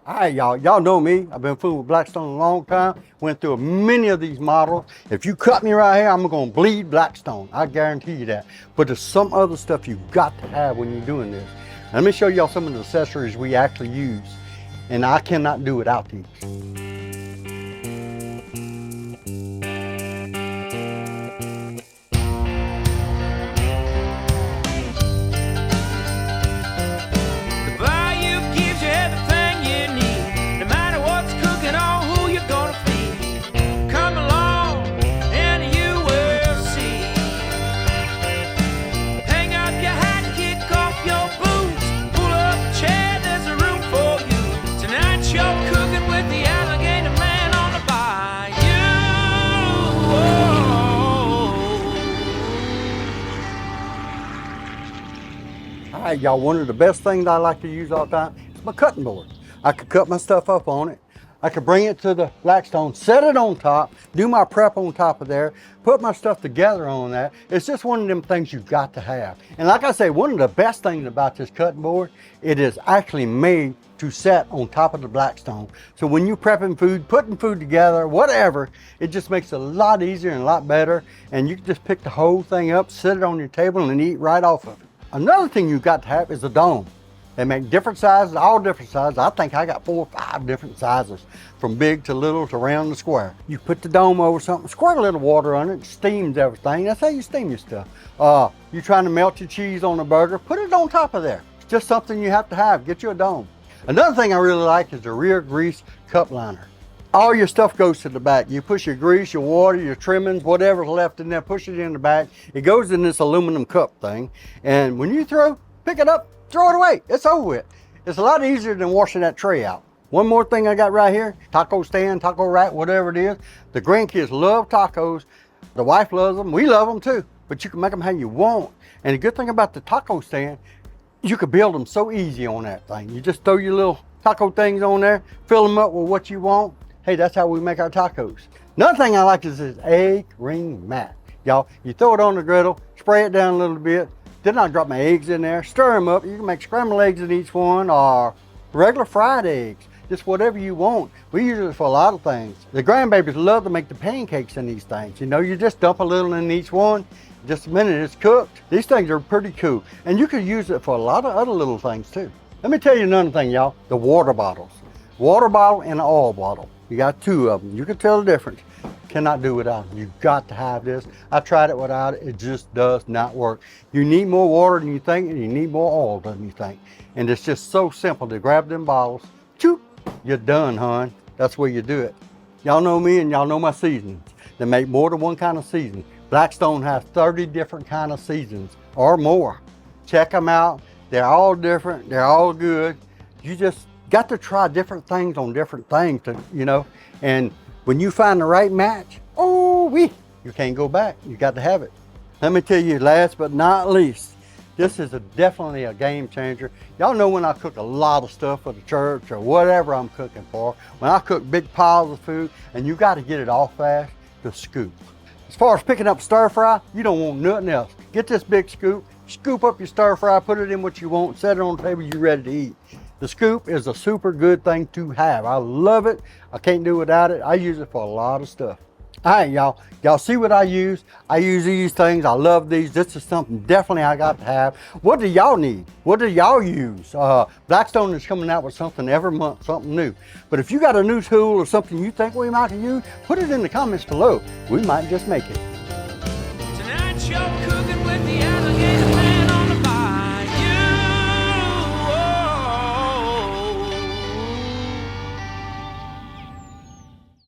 All right, y'all know me. I've been fooling with Blackstone a long time. Went through many of these models. If you cut me right here, I'm gonna bleed Blackstone. I guarantee you that. But there's some other stuff you've got to have when you're doing this. Let me show y'all some of the accessories we actually use. And I cannot do without these. All right, y'all, one of the best things I like to use all the time is my cutting board. I could cut my stuff up on it. I could bring it to the Blackstone, set it on top, do my prep on top of there, put my stuff together on that. It's just one of them things you've got to have. And like I say, one of the best things about this cutting board, it is actually made to set on top of the Blackstone. So when you're prepping food, putting food together, whatever, it just makes it a lot easier and a lot better. And you can just pick the whole thing up, set it on your table and eat right off of it. Another thing you've got to have is a dome. They make different sizes, all different sizes. I think I got 4 or 5 different sizes, from big to little to round to square. You put the dome over something, squirt a little water on it, steams everything. That's how you steam your stuff. You're trying to melt your cheese on a burger, put it on top of there. It's just something you have to have. Get you a dome. Another thing I really like is the rear grease cup liner. All your stuff goes to the back. You push your grease, your water, your trimmings, whatever's left in there, push it in the back. It goes in this aluminum cup thing. And when you throw, pick it up, throw it away. It's over with. It's a lot easier than washing that tray out. One more thing I got right here, taco stand, taco rack, whatever it is. The grandkids love tacos. The wife loves them. We love them too. But you can make them how you want. And the good thing about the taco stand, you can build them so easy on that thing. You just throw your little taco things on there, fill them up with what you want. Hey, that's how we make our tacos. Another thing I like is this egg ring mat. Y'all, you throw it on the griddle, spray it down a little bit, then I drop my eggs in there, stir them up. You can make scrambled eggs in each one or regular fried eggs, just whatever you want. We use it for a lot of things. The grandbabies love to make the pancakes in these things. You know, you just dump a little in each one, just a minute it's cooked. These things are pretty cool. And you could use it for a lot of other little things too. Let me tell you another thing, y'all, the water bottles. Water bottle and an oil bottle. You got 2 of them. You can tell the difference. Cannot do without them. You've got to have this. I tried it without it. It just does not work. You need more water than you think, and you need more oil than you think. And it's just so simple to grab them bottles. Choop, you're done, hon. That's where you do it. Y'all know me and y'all know my seasonings. They make more than one kind of seasoning. Blackstone has 30 different kind of seasons or more. Check them out. They're all different. They're all good. You just got to try different things on different things, and when you find the right match, you can't go back. You got to have it. Let me tell you, last but not least, this is definitely a game changer. Y'all know when I cook a lot of stuff for the church or whatever I'm cooking for, when I cook big piles of food and you got to get it off fast, the scoop. As far as picking up stir fry, you don't want nothing else. Get this big scoop, scoop up your stir fry, put it in what you want, set it on the table, you're ready to eat. The scoop is a super good thing to have. I love it. I can't do without it. I use it for a lot of stuff. All right, y'all. Y'all see what I use? I use these things. I love these. This is something definitely I got to have. What do y'all need? What do y'all use? Blackstone is coming out with something every month, something new. But if you got a new tool or something you think we might use, put it in the comments below. We might just make it.